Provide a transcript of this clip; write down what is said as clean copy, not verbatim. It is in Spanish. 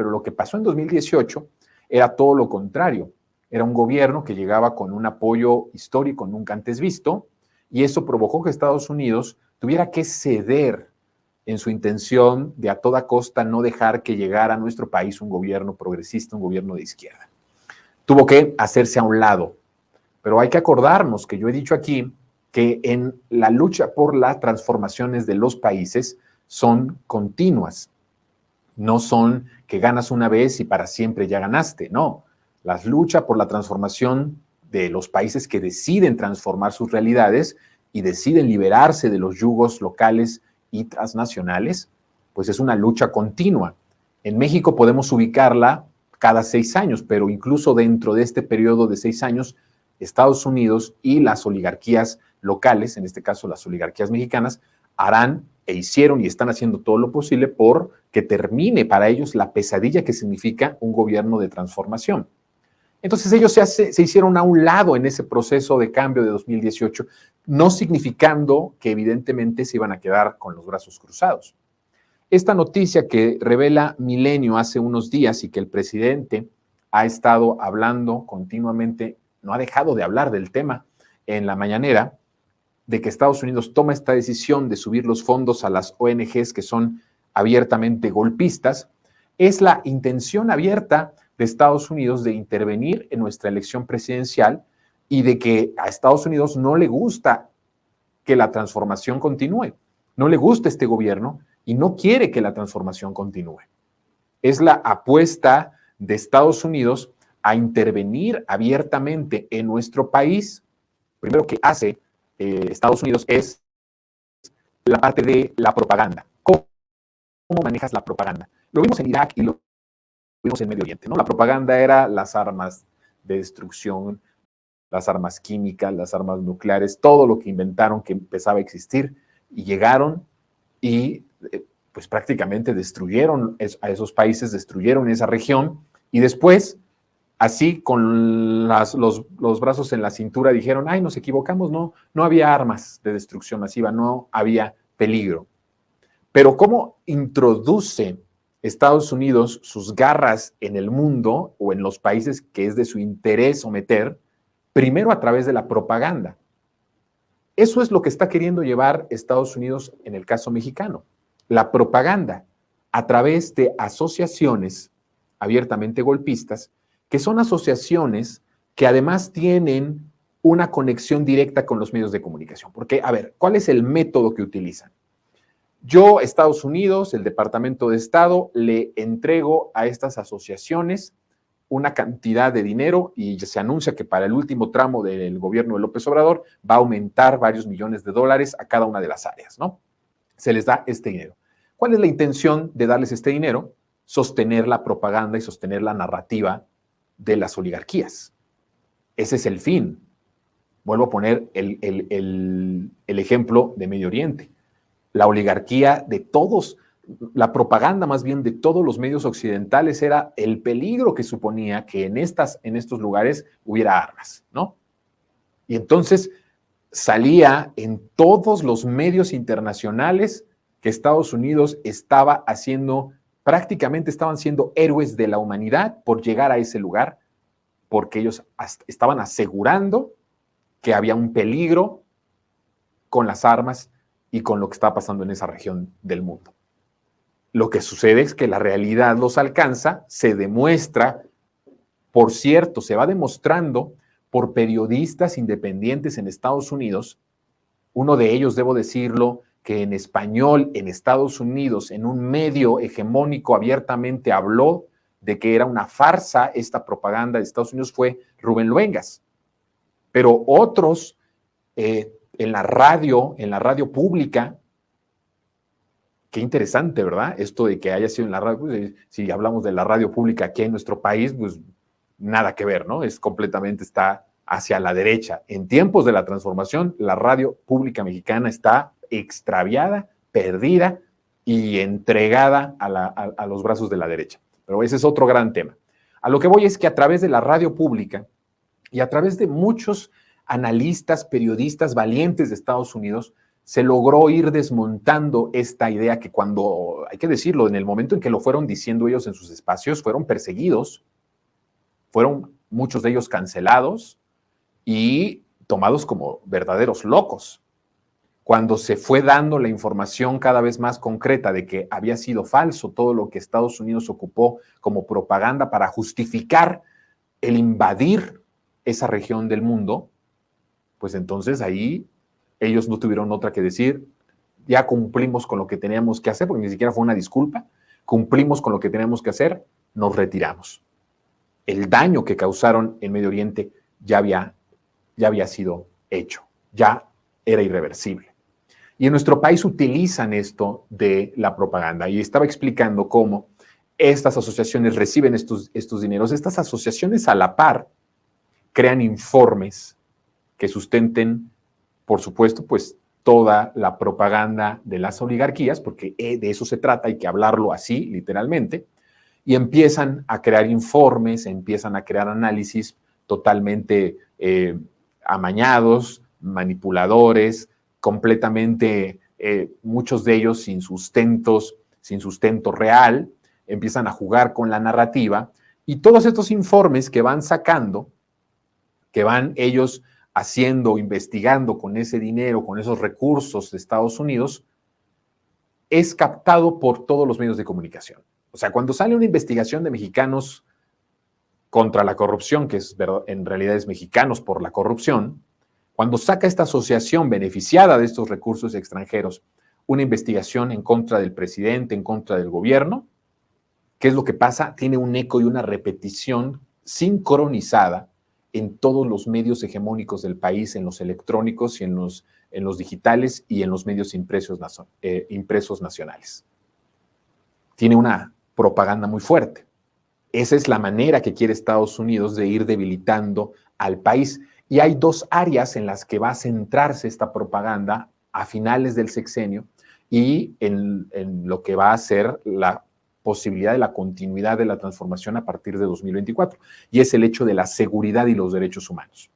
pero lo que pasó en 2018 era todo lo contrario. Era un gobierno que llegaba con un apoyo histórico nunca antes visto, y eso provocó que Estados Unidos tuviera que ceder en su intención de a toda costa no dejar que llegara a nuestro país un gobierno progresista, un gobierno de izquierda. Tuvo que hacerse a un lado. Pero hay que acordarnos que yo he dicho aquí que en la lucha por las transformaciones de los países son continuas. No son que ganas una vez y para siempre ya ganaste, no. La lucha por la transformación de los países que deciden transformar sus realidades y deciden liberarse de los yugos locales y transnacionales, pues es una lucha continua. En México podemos ubicarla cada 6 años, pero incluso dentro de este periodo de 6 años, Estados Unidos y las oligarquías locales, en este caso las oligarquías mexicanas, harán e hicieron y están haciendo todo lo posible por que termine para ellos la pesadilla que significa un gobierno de transformación. Entonces ellos se hicieron a un lado en ese proceso de cambio de 2018, no significando que evidentemente se iban a quedar con los brazos cruzados. Esta noticia que revela Milenio hace unos días y que el presidente ha estado hablando continuamente, no ha dejado de hablar del tema en la mañanera, de que Estados Unidos toma esta decisión de subir los fondos a las ONGs que son abiertamente golpistas, es la intención abierta de Estados Unidos de intervenir en nuestra elección presidencial y de que a Estados Unidos no le gusta que la transformación continúe, no le gusta este gobierno y no quiere que la transformación continúe. Es la apuesta de Estados Unidos a intervenir abiertamente en nuestro país. Primero que hace Estados Unidos es la parte de la propaganda. ¿Cómo manejas la propaganda? Lo vimos en Irak y lo vimos en Medio Oriente, ¿no? La propaganda era las armas de destrucción, las armas químicas, las armas nucleares, todo lo que inventaron que empezaba a existir y llegaron y pues prácticamente destruyeron a esos países, destruyeron esa región y después, así con los brazos en la cintura, dijeron, ay, nos equivocamos, no había armas de destrucción masiva, no había peligro. Pero ¿cómo introduce Estados Unidos sus garras en el mundo o en los países que es de su interés someter? Primero a través de la propaganda. Eso es lo que está queriendo llevar Estados Unidos en el caso mexicano. La propaganda a través de asociaciones abiertamente golpistas, que son asociaciones que además tienen una conexión directa con los medios de comunicación. Porque, a ver, ¿cuál es el método que utilizan? Yo, Estados Unidos, el Departamento de Estado, le entrego a estas asociaciones una cantidad de dinero y se anuncia que para el último tramo del gobierno de López Obrador va a aumentar varios millones de dólares a cada una de las áreas, ¿no? Se les da este dinero. ¿Cuál es la intención de darles este dinero? Sostener la propaganda y sostener la narrativa de las oligarquías. Ese es el fin. Vuelvo a poner el ejemplo de Medio Oriente. La oligarquía de todos, la propaganda más bien de todos los medios occidentales era el peligro que suponía que en estos lugares hubiera armas, ¿no? Y entonces salía en todos los medios internacionales que Estados Unidos estaba haciendo, prácticamente estaban siendo héroes de la humanidad por llegar a ese lugar, porque ellos estaban asegurando que había un peligro con las armas y con lo que está pasando en esa región del mundo. Lo que sucede es que la realidad los alcanza, se demuestra, por cierto, se va demostrando por periodistas independientes en Estados Unidos. Uno de ellos, debo decirlo, que en español en Estados Unidos, en un medio hegemónico abiertamente habló de que era una farsa esta propaganda de Estados Unidos, fue Rubén Luengas. Pero otros en la radio pública, qué interesante, ¿verdad? Esto de que haya sido en la radio, pues, si hablamos de la radio pública aquí en nuestro país, pues nada que ver, ¿no? Es completamente, está hacia la derecha. En tiempos de la transformación, la radio pública mexicana está extraviada, perdida y entregada a los brazos de la derecha. Pero ese es otro gran tema. A lo que voy es que a través de la radio pública y a través de muchos analistas, periodistas valientes de Estados Unidos, se logró ir desmontando esta idea que cuando, hay que decirlo, en el momento en que lo fueron diciendo ellos en sus espacios, fueron perseguidos, fueron muchos de ellos cancelados y tomados como verdaderos locos. Cuando se fue dando la información cada vez más concreta de que había sido falso todo lo que Estados Unidos ocupó como propaganda para justificar el invadir esa región del mundo, pues entonces ahí ellos no tuvieron otra que decir, ya cumplimos con lo que teníamos que hacer, porque ni siquiera fue una disculpa, cumplimos con lo que teníamos que hacer, nos retiramos. El daño que causaron en Medio Oriente ya había sido hecho, ya era irreversible. Y en nuestro país utilizan esto de la propaganda. Y estaba explicando cómo estas asociaciones reciben estos dineros. Estas asociaciones a la par crean informes que sustenten, por supuesto, pues toda la propaganda de las oligarquías, porque de eso se trata, hay que hablarlo así, literalmente, y empiezan a crear informes, empiezan a crear análisis totalmente amañados, manipuladores, completamente, muchos de ellos sin sustento real, empiezan a jugar con la narrativa, y todos estos informes que van sacando, que van ellos haciendo, investigando con ese dinero, con esos recursos de Estados Unidos, es captado por todos los medios de comunicación. O sea, cuando sale una investigación de mexicanos contra la corrupción, que en realidad es Mexicanos por la Corrupción, cuando saca esta asociación beneficiada de estos recursos extranjeros una investigación en contra del presidente, en contra del gobierno, ¿qué es lo que pasa? Tiene un eco y una repetición sincronizada en todos los medios hegemónicos del país, en los electrónicos y en los digitales y en los medios impresos nacionales. Tiene una propaganda muy fuerte. Esa es la manera que quiere Estados Unidos de ir debilitando al país. Y hay dos áreas en las que va a centrarse esta propaganda a finales del sexenio y en lo que va a ser la posibilidad de la continuidad de la transformación a partir de 2024, y es el hecho de la seguridad y los derechos humanos.